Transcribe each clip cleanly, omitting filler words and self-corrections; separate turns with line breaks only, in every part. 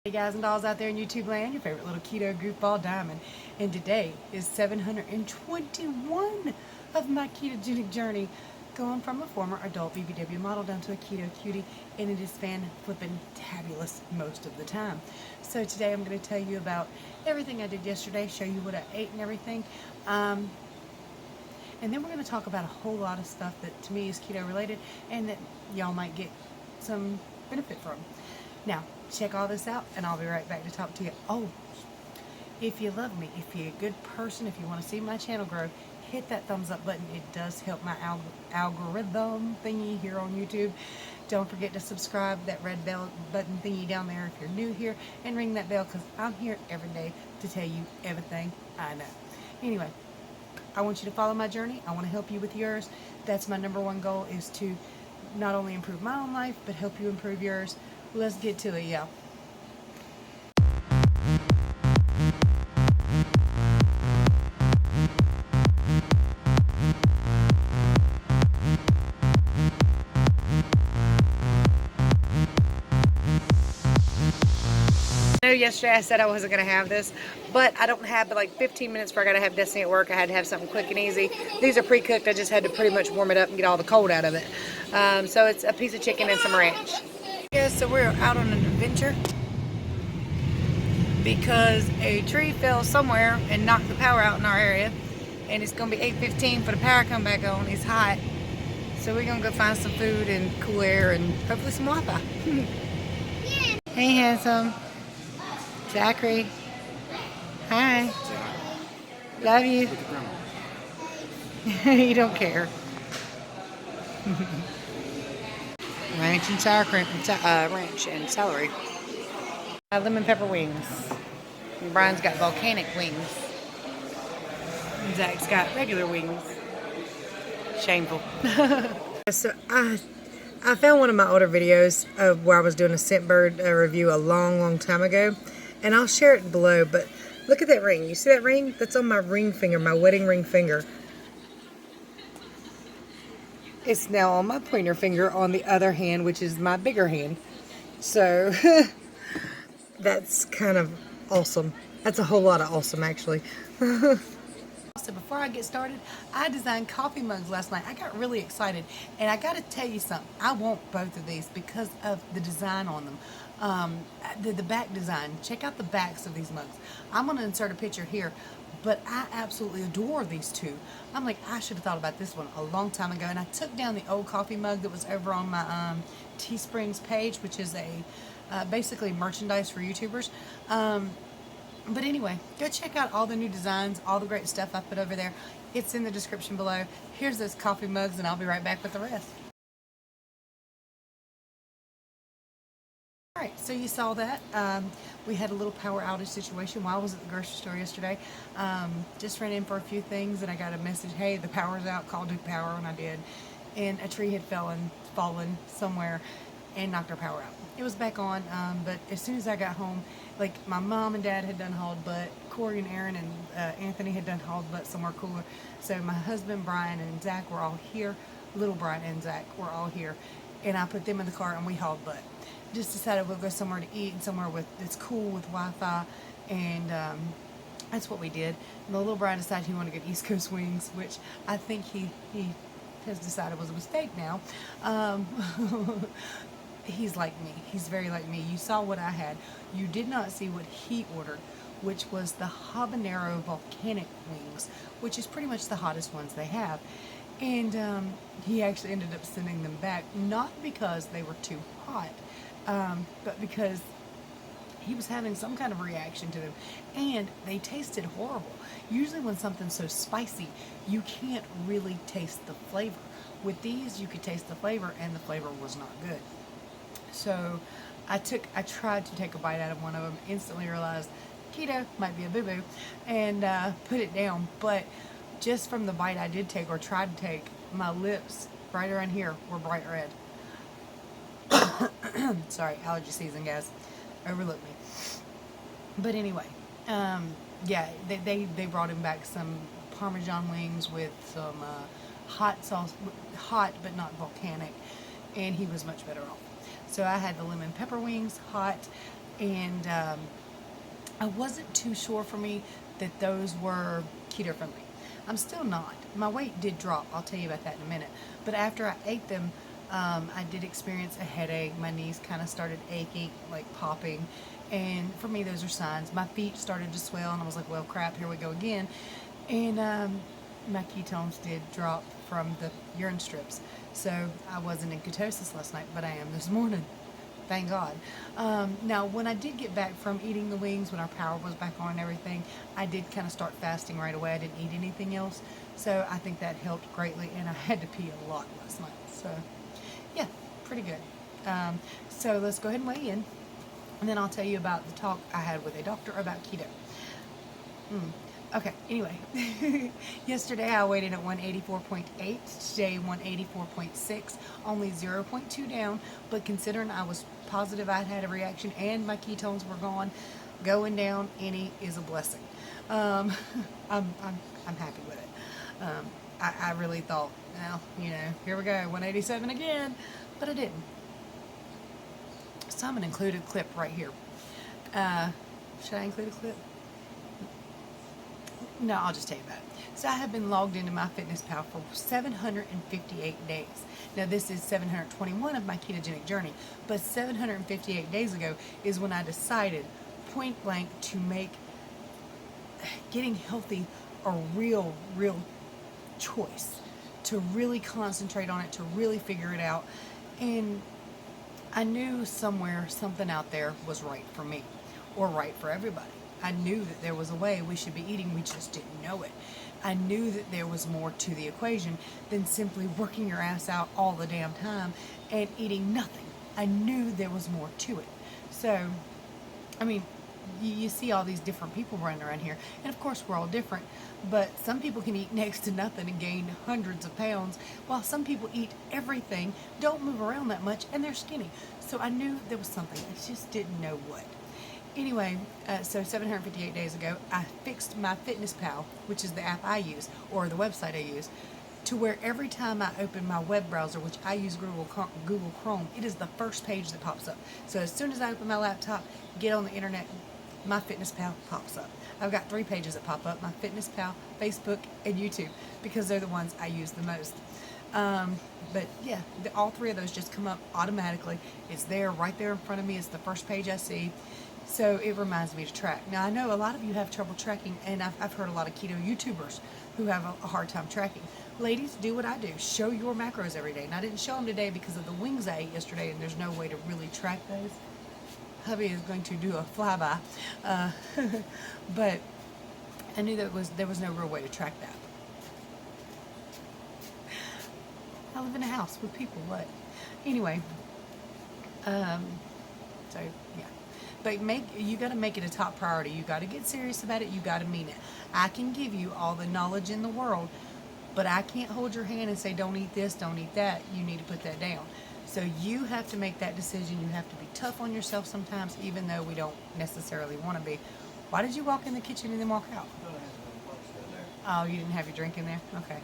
Hey guys and dolls out there in YouTube land, your favorite little keto goofball Diamond, and today is 721 of my ketogenic journey, going from a former adult BBW model down to a keto cutie, and it is fan-flippin'-tabulous most of the time. So today I'm going to tell you about everything I did yesterday, show you what I ate and everything, and then we're going to talk about a whole lot of stuff that to me is keto related and that y'all might get some benefit from. Now, check all this out, and I'll be right back to talk to you. Oh, if you love me, if you're a good person, if you want to see my channel grow, hit that thumbs up button. It does help my algorithm thingy here on YouTube. Don't forget to subscribe, that red bell button thingy down there if you're new here, and ring that bell because I'm here every day to tell you everything I know. Anyway, I want you to follow my journey. I want to help you with yours. That's my number one goal, is to not only improve my own life, but help you improve yours. Let's get to it, y'all. I know yesterday I said I wasn't going to have this, but I don't have but like 15 minutes before I got to have Destiny at work. I had to have something quick and easy. These are pre-cooked. I just had to pretty much warm it up and get all the cold out of it. So it's a piece of chicken and some ranch. Yeah, so we're out on an adventure because a tree fell somewhere and knocked the power out in our area, and it's going to be 8:15 for the power to come back on. It's hot, so we're going to go find some food and cool air and hopefully some Wi-Fi. Hey, handsome. Zachary. Hi. Love you. You don't care. Ranch and sour cream, ranch and celery. Lemon pepper wings. And Brian's got volcanic wings. And Zach's got regular wings. Shameful. So I found one of my older videos of where I was doing a Scentbird review a long time ago, and I'll share it below. But look at that ring. You see that ring? That's on my ring finger, my wedding ring finger. It's now on my pointer finger on the other hand, which is my bigger hand. So that's kind of awesome. That's a whole lot of awesome, actually. So before I get started, I designed coffee mugs last night. I got really excited, and I got to tell you something. I want both of these because of the design on them. The back design. Check out the backs of these mugs. I'm going to insert a picture here, but I absolutely adore these two. I'm like, I should have thought about this one a long time ago, and I took down the old coffee mug that was over on my Teesprings page, which is a basically merchandise for YouTubers. But anyway, go check out all the new designs, all the great stuff I put over there. It's in the description below. Here's those coffee mugs, and I'll be right back with the rest. Alright, so you saw that. We had a little power outage situation while I was at the grocery store yesterday. Just ran in for a few things, and I got a message, hey, the power's out, call Duke Power, and I did. And a tree had fallen somewhere and knocked our power out. It was back on, but as soon as I got home, like my mom and dad had done hauled butt, Corey and Aaron and Anthony had done hauled butt somewhere cooler. So my husband Brian and Zach were all here. Little Brian and Zach were all here, and I put them in the car and we hauled butt. Just decided we'll go somewhere to eat and somewhere that's cool with Wi-Fi, and that's what we did. And the little Brian decided he wanted to get East Coast wings, which I think he has decided was a mistake now. He's like me. He's very like me. You saw what I had. You did not see what he ordered, which was the habanero volcanic wings, which is pretty much the hottest ones they have. And he actually ended up sending them back, not because they were too hot, but because he was having some kind of reaction to them, and they tasted horrible. Usually when something's so spicy, you can't really taste the flavor. With these, you could taste the flavor, and the flavor was not good. So I tried to take a bite out of one of them, instantly realized keto might be a boo-boo, and put it down. But just from the bite I did take, or tried to take, my lips right around here were bright red. Sorry, allergy season, guys. Overlook me. But anyway, yeah, they brought him back some Parmesan wings with some hot sauce, hot but not volcanic, and he was much better off. So I had the lemon pepper wings, hot, And I wasn't too sure for me that those were keto friendly. I'm still not. My weight did drop. I'll tell you about that in a minute. But after I ate them, I did experience a headache. My knees kind of started aching, like popping. And for me, those are signs. My feet started to swell, and I was like, well, crap, here we go again. And my ketones did drop from the urine strips. So I wasn't in ketosis last night, but I am this morning. Thank God. Now, when I did get back from eating the wings, when our power was back on and everything, I did kind of start fasting right away. I didn't eat anything else. So I think that helped greatly, and I had to pee a lot last night. So, yeah, pretty good. So let's go ahead and weigh in, and then I'll tell you about the talk I had with a doctor about keto. Okay, anyway, yesterday I weighed in at 184.8, today 184.6, only 0.2 down, but considering I was positive I'd had a reaction and my ketones were gone, going down any is a blessing. I'm happy with it. I really thought, well, you know, here we go, 187 again, but I didn't. So I'm going to include a clip right here. Should I include a clip? No, I'll just tell you about it. So I have been logged into MyFitnessPal for 758 days. Now this is 721 of my ketogenic journey, but 758 days ago is when I decided point blank to make getting healthy a real choice, to really concentrate on it, to really figure it out. And I knew somewhere, something out there was right for me, or right for everybody. I knew that there was a way we should be eating, we just didn't know it. I knew that there was more to the equation than simply working your ass out all the damn time and eating nothing. I knew there was more to it. So, I mean, you see all these different people running around here, and of course we're all different, but some people can eat next to nothing and gain hundreds of pounds, while some people eat everything, don't move around that much, and they're skinny. So I knew there was something, I just didn't know what. Anyway, so 758 days ago, I fixed MyFitnessPal, which is the app I use, or the website I use, to where every time I open my web browser, which I use Google Chrome, it is the first page that pops up. So as soon as I open my laptop, get on the internet, MyFitnessPal pops up. I've got 3 pages that pop up: MyFitnessPal, Facebook, and YouTube, because they're the ones I use the most. But yeah, all 3 of those just come up automatically. It's there, right there in front of me. It's the first page I see. So it reminds me to track. Now I know a lot of you have trouble tracking, and I've heard a lot of keto YouTubers who have a hard time tracking. Ladies, do what I do. Show your macros every day. And I didn't show them today because of the wings I ate yesterday, and there's no way to really track those. Hubby is going to do a flyby. But I knew that there was no real way to track that. I live in a house with people, what? Anyway, so yeah. But you got to make it a top priority. You got to get serious about it. You got to mean it. I can give you all the knowledge in the world, but I can't hold your hand and say, don't eat this, don't eat that. You need to put that down. So you have to make that decision. You have to be tough on yourself sometimes, even though we don't necessarily want to be. Why did you walk in the kitchen and then walk out? Oh, you didn't have your drink in there? Okay.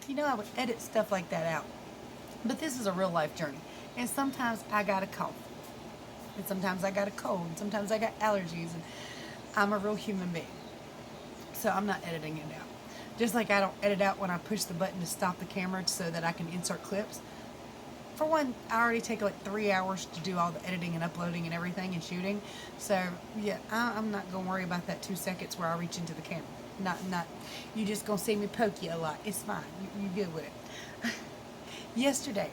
You know, I would edit stuff like that out. But this is a real life journey. And sometimes I got a cough. And sometimes I got a cold. And sometimes I got allergies. And I'm a real human being. So I'm not editing it out. Just like I don't edit out when I push the button to stop the camera so that I can insert clips. For one, I already take like 3 hours to do all the editing and uploading and everything and shooting. So yeah, I'm not going to worry about that 2 seconds where I reach into the camera. Not. You just going to see me poke you a lot. It's fine. You good with it. Yesterday,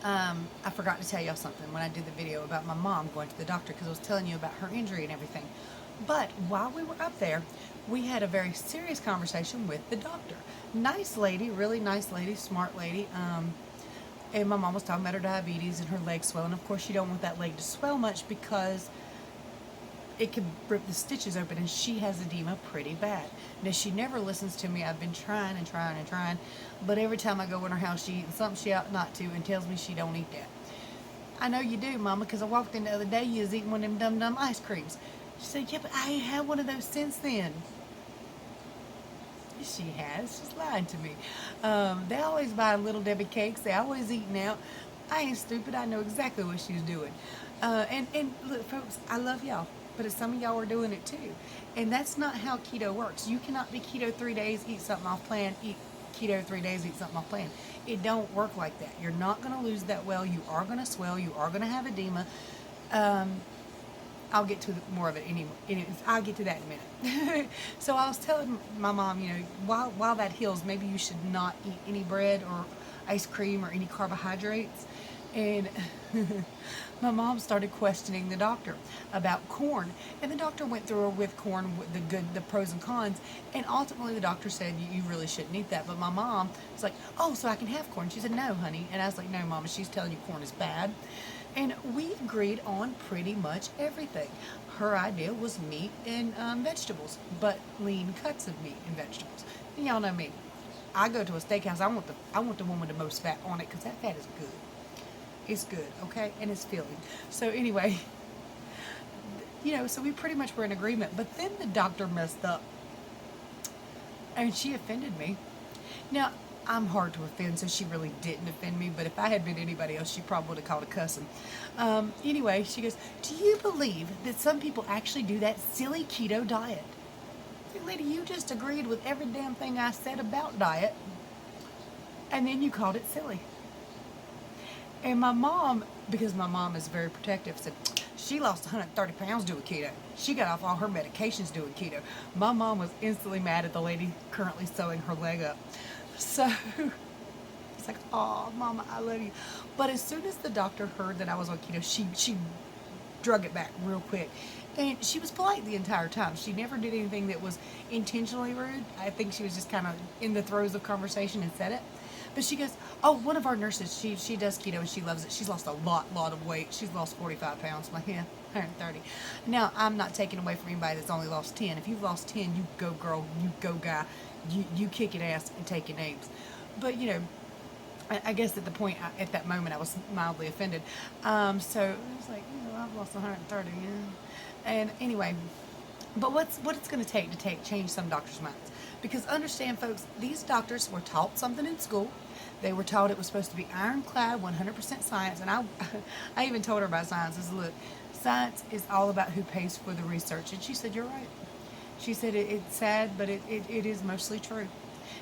I forgot to tell y'all something when I did the video about my mom going to the doctor, because I was telling you about her injury and everything. But while we were up there, we had a very serious conversation with the doctor. Nice lady, really nice lady, smart lady. And my mom was talking about her diabetes and her leg swelling. Of course, you don't want that leg to swell much because it could rip the stitches open, and she has edema pretty bad. Now, she never listens to me. I've been trying, but every time I go in her house, she eats something she ought not to and tells me she don't eat that. I know you do, Mama, because I walked in the other day, you was eating one of them dumb ice creams. She said, yeah, but I ain't had one of those since then. She has. She's lying to me. They always buy Little Debbie cakes. They always eating out. I ain't stupid. I know exactly what she's doing. And look, folks, I love y'all, but some of y'all are doing it too. And that's not how keto works. You cannot be keto 3 days, eat something off plan, eat keto 3 days, eat something off plan. It don't work like that. You're not going to lose that well. You are going to swell. You are going to have edema. I'll get to more of it anyway. I'll get to that in a minute. So I was telling my mom, you know, while that heals, maybe you should not eat any bread or ice cream or any carbohydrates. And my mom started questioning the doctor about corn, and the doctor went through her with corn, with the pros and cons, and ultimately the doctor said you really shouldn't eat that. But my mom was like, oh, so I can have corn? She said, no, honey. And I was like, no, Mama, she's telling you corn is bad. And we agreed on pretty much everything. Her idea was meat and vegetables, but lean cuts of meat and vegetables. And y'all know me. I go to a steakhouse. I want the one with the most fat on it, because that fat is good. It's good, okay? And it's filling. So anyway, you know, so we pretty much were in agreement. But then the doctor messed up. And she offended me. Now, I'm hard to offend, so she really didn't offend me. But if I had been anybody else, she probably would have called a cussing. Anyway, she goes, do you believe that some people actually do that silly keto diet? Lady, you just agreed with every damn thing I said about diet, and then you called it silly. And my mom, because my mom is very protective, said she lost 130 pounds doing keto. She got off all her medications doing keto. My mom was instantly mad at the lady currently sewing her leg up. So it's like, oh, Mama, I love you. But as soon as the doctor heard that I was on keto, she drug it back real quick. And she was polite the entire time. She never did anything that was intentionally rude. I think she was just kind of in the throes of conversation and said it. But she goes, oh, one of our nurses, she does keto and she loves it. She's lost a lot of weight. She's lost 45 pounds. I'm like, yeah, 130. Now, I'm not taking away from anybody that's only lost 10. If you've lost 10, you go girl, you go guy. You kick it ass and take your names. But, you know, I guess at the point, at that moment, I was mildly offended. So it was like, you know, I've lost 130, yeah. And anyway, but what it's going to take change some doctors' minds. Because understand, folks, these doctors were taught something in school. They were taught it was supposed to be ironclad, 100% science. And I even told her about science. I said, look, science is all about who pays for the research. And she said, you're right. She said, it's sad, but it is mostly true.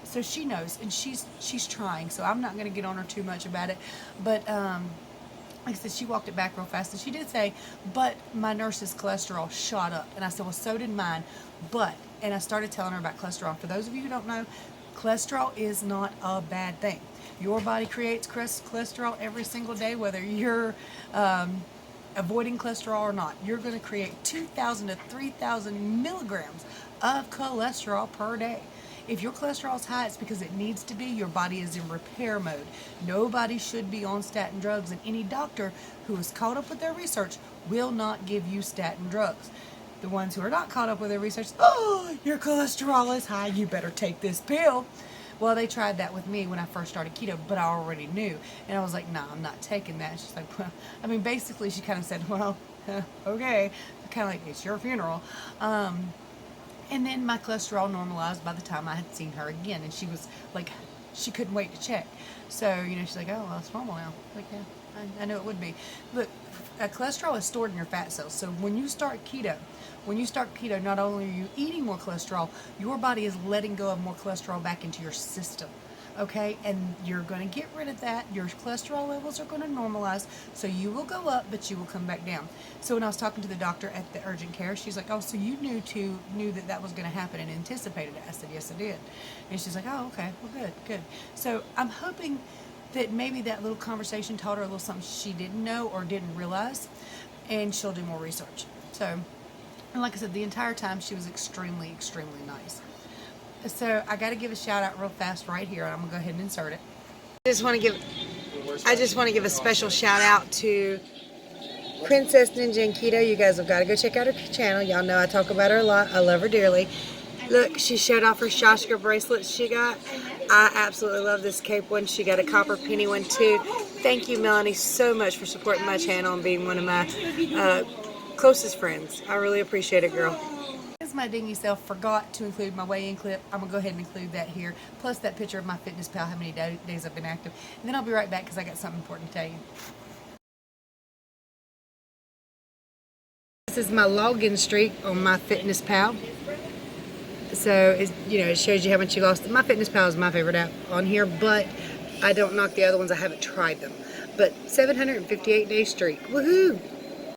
So she knows, and she's trying. So I'm not going to get on her too much about it. But like I said, she walked it back real fast. And she did say, but my nurse's cholesterol shot up. And I said, well, so did mine. And I started telling her about cholesterol. For those of you who don't know, cholesterol is not a bad thing. Your body creates cholesterol every single day, whether you're avoiding cholesterol or not. You're going to create 2,000 to 3,000 milligrams of cholesterol per day. If your cholesterol is high, it's because it needs to be. Your body is in repair mode. Nobody should be on statin drugs, and any doctor who is caught up with their research will not give you statin drugs. The ones who are not caught up with their research, oh, your cholesterol is high, you better take this pill. Well, they tried that with me when I first started keto, but I already knew. And I was like, nah, I'm not taking that. She's like, well, I mean, basically she kind of said, well, okay. Kind of like, it's your funeral. And then my cholesterol normalized by the time I had seen her again. And she was like, she couldn't wait to check. So, you know, she's like, oh, well, it's normal now. Like, yeah, I know it would be. Look, cholesterol is stored in your fat cells. So when you start keto, not only are you eating more cholesterol, your body is letting go of more cholesterol back into your system. Okay, and you're going to get rid of that. Your cholesterol levels are going to normalize, so you will go up, but you will come back down. So when I was talking to the doctor at the urgent care, she's like, oh, so you knew that was going to happen and anticipated it. I said, yes, I did. And she's like, oh, okay, well, good. So I'm hoping that maybe that little conversation taught her a little something she didn't know or didn't realize, and she'll do more research. So, and like I said, the entire time she was extremely, extremely nice. So I got to give a shout out real fast right here, and I'm gonna go ahead and insert it. I just want to give a special shout out to Princess Ninja and Keto. You guys have got to go check out her channel. Y'all know I talk about her a lot. I love her dearly. Look, she showed off her Shashka bracelets she got. I absolutely love this cape one. She got a copper penny one too. Thank you, Melanie, so much for supporting my channel and being one of my closest friends. I really appreciate it, girl. because my dingy self forgot to include my weigh-in clip, I'm going to go ahead and include that here, plus that picture of MyFitnessPal, how many days I've been active. And then I'll be right back because I got something important to tell you. This is my login streak on MyFitnessPal. So, it shows you how much you lost. MyFitnessPal is my favorite app on here, but I don't knock the other ones. I haven't tried them. But 758-day streak. Woohoo!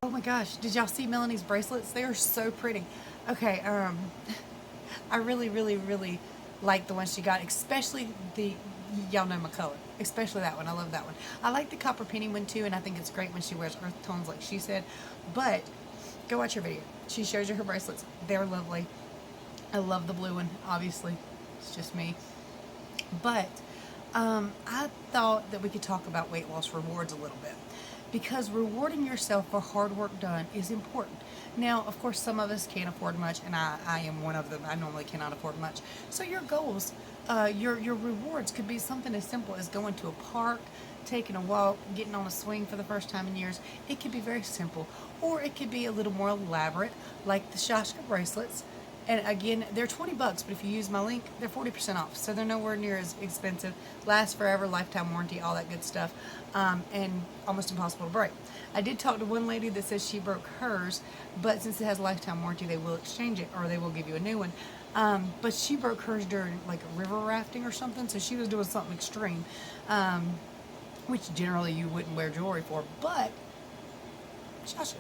Oh my gosh, did y'all see Melanie's bracelets? They are so pretty. Okay, I really, really, really like the one she got, especially y'all know my color, especially that one. I love that one. I like the copper penny one too, and I think it's great when she wears earth tones like she said. But go watch her video. She shows you her bracelets. They're lovely. I love the blue one, obviously. It's just me. But I thought that we could talk about weight loss rewards a little bit, because rewarding yourself for hard work done is important. Now, of course, some of us can't afford much, and I am one of them. I normally cannot afford much. So your goals, your rewards could be something as simple as going to a park, taking a walk, getting on a swing for the first time in years. It could be very simple, or it could be a little more elaborate, like the Shashka bracelets. And again, they're $20, but if you use my link, they're 40% off. So they're nowhere near as expensive. Last forever, lifetime warranty, all that good stuff, and almost impossible to break. I did talk to one lady that says she broke hers, but since it has a lifetime warranty, they will exchange it, or they will give you a new one. But she broke hers during like river rafting or something, so she was doing something extreme, which generally you wouldn't wear jewelry for, but Shasha.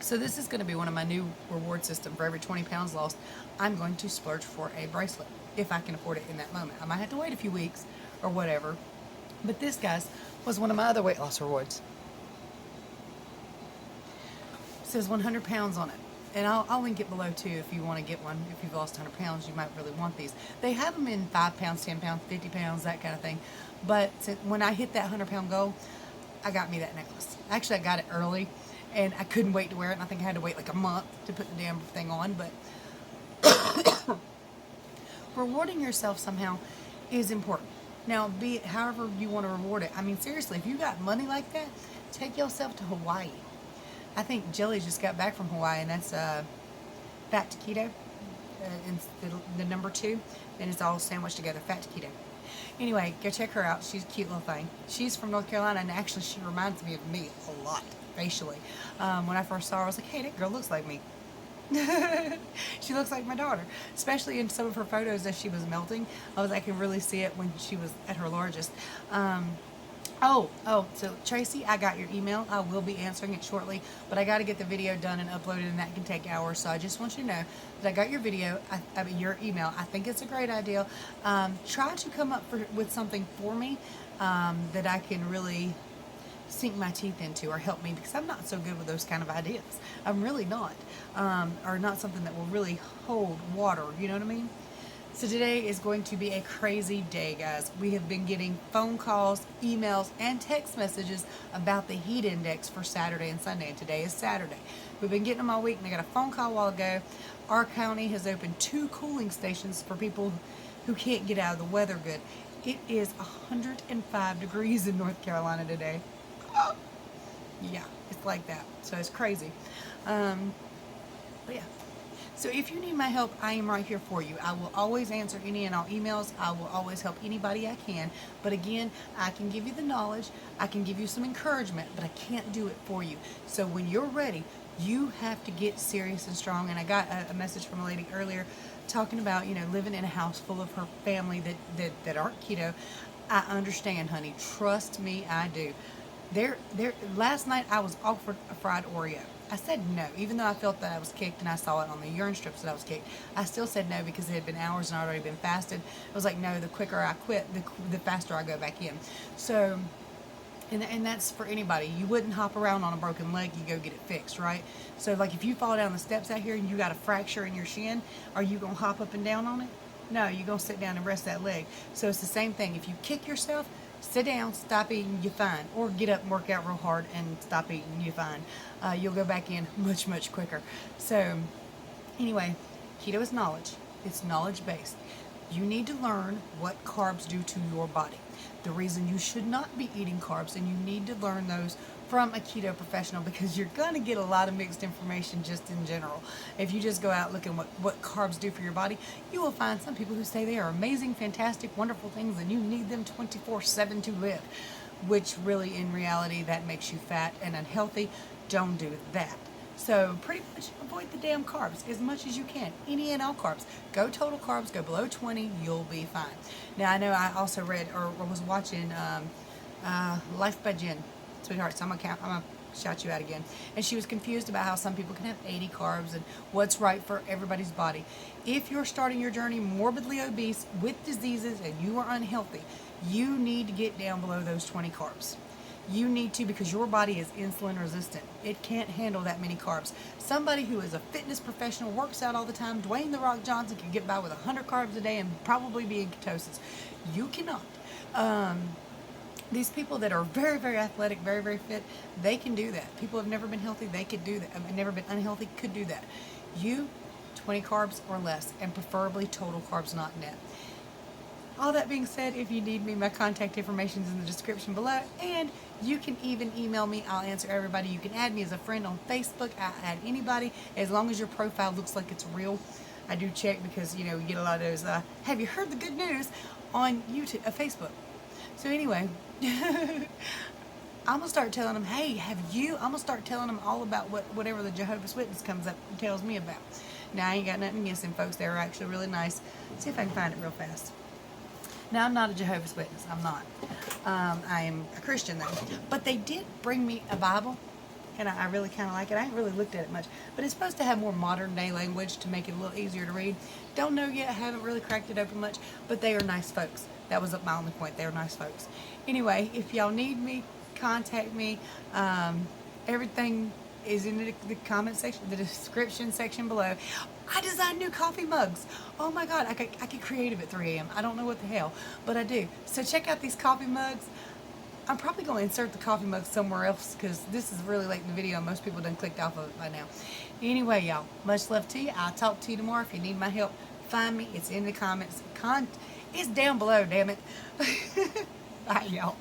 So this is going to be one of my new reward system. For every 20 pounds lost, I'm going to splurge for a bracelet, if I can afford it in that moment. I might have to wait a few weeks or whatever. But this, guys, was one of my other weight loss rewards. It says 100 pounds on it. And I'll link it below too if you want to get one. If you've lost 100 pounds, you might really want these. They have them in 5 pounds, 10 pounds, 50 pounds, that kind of thing. But when I hit that 100 pound goal, I got me that necklace. Actually, I got it early, and I couldn't wait to wear it, and I think I had to wait like a month to put the damn thing on. But rewarding yourself somehow is important. Now, be it however you want to reward it. I mean, seriously, if you got money like that, take yourself to Hawaii. I think Jelly just got back from Hawaii, and that's Fat to Keto, the number 2, and it's all sandwiched together, Fat to Keto. Anyway, go check her out. She's a cute little thing. She's from North Carolina, and actually she reminds me of me a lot, facially. When I first saw her, I was like, hey, that girl looks like me. She looks like my daughter, especially in some of her photos as she was melting. I can really see it when she was at her largest. So Tracy, I got your email. I will be answering it shortly, but I got to get the video done and uploaded, and that can take hours. So I just want you to know that I got your video, your email. I think it's a great idea. Try to come up with something for me that I can really sink my teeth into or help me, because I'm not so good with those kind of ideas. I'm really not, or not something that will really hold water. You know what I mean? So today is going to be a crazy day, guys. We have been getting phone calls, emails, and text messages about the heat index for Saturday and Sunday, and today is Saturday. We've been getting them all week, and I got a phone call a while ago. Our county has opened 2 cooling stations for people who can't get out of the weather good. It is 105 degrees in North Carolina today. Yeah, it's like that. So it's crazy. But yeah. So if you need my help, I am right here for you. I will always answer any and all emails. I will always help anybody I can. But again, I can give you the knowledge. I can give you some encouragement, but I can't do it for you. So when you're ready, you have to get serious and strong. And I got a message from a lady earlier talking about, living in a house full of her family that aren't keto. I understand, honey. Trust me, I do. Last night I was offered a fried Oreo. I said no, even though I felt that I was kicked and I saw it on the urine strips that I was kicked. I still said no because it had been hours and I'd already been fasted. I was like, no, the quicker I quit, the faster I go back in. So, and that's for anybody. You wouldn't hop around on a broken leg, you go get it fixed, right? So like if you fall down the steps out here and you got a fracture in your shin, are you going to hop up and down on it? No, you're going to sit down and rest that leg. So it's the same thing. If you kick yourself, sit down, stop eating, you're fine. Or get up and work out real hard and stop eating, you're fine. You'll go back in much, much quicker. So anyway, keto is knowledge. It's knowledge-based. You need to learn what carbs do to your body. the reason you should not be eating carbs, and you need to learn those from a keto professional, because you're going to get a lot of mixed information just in general. If you just go out looking what carbs do for your body, you will find some people who say they are amazing, fantastic, wonderful things, and you need them 24/7 to live, which really in reality that makes you fat and unhealthy. Don't do that. So pretty much avoid the damn carbs as much as you can. Any and all carbs. Go total carbs, go below 20, you'll be fine. Now I know I also read or was watching Life by Jen, sweetheart, so I'm gonna shout you out again. And she was confused about how some people can have 80 carbs and what's right for everybody's body. If you're starting your journey morbidly obese with diseases and you are unhealthy, you need to get down below those 20 carbs. You need to, because your body is insulin resistant. It can't handle that many carbs. Somebody who is a fitness professional, works out all the time, Dwayne "The Rock" Johnson, can get by with 100 carbs a day and probably be in ketosis. You cannot. These people that are very, very athletic, very, very fit, they can do that. People who have never been healthy, they could do that. Never been unhealthy, could do that. You, 20 carbs or less, and preferably total carbs, not net. All that being said, if you need me, my contact information is in the description below, and you can even email me. I'll answer everybody. You can add me as a friend on Facebook. I'll add anybody, as long as your profile looks like it's real. I do check, because, you know, you get a lot of those, have you heard the good news on YouTube, Facebook. So anyway, I'm going to start telling them, hey, I'm going to start telling them all about whatever the Jehovah's Witness comes up and tells me about. Now, I ain't got nothing against them folks. They're actually really nice. Let's see if I can find it real fast. Now, I'm not a Jehovah's Witness. I'm not. I am a Christian, though. But they did bring me a Bible, and I really kind of like it. I haven't really looked at it much. But it's supposed to have more modern-day language to make it a little easier to read. Don't know yet. Haven't really cracked it open much. But they are nice folks. That was my only point. They are nice folks. Anyway, if y'all need me, contact me. Everything is in the comment section, the description section below. I designed new coffee mugs. Oh my God, I get creative at 3 a.m. I don't know what the hell, but I do. So check out these coffee mugs. I'm probably going to insert the coffee mugs somewhere else, because this is really late in the video and most people done clicked off of it by now. Anyway, y'all, much love to you. I'll talk to you tomorrow. If you need my help, find me. It's in the comments. It's down below, damn it. Bye, y'all.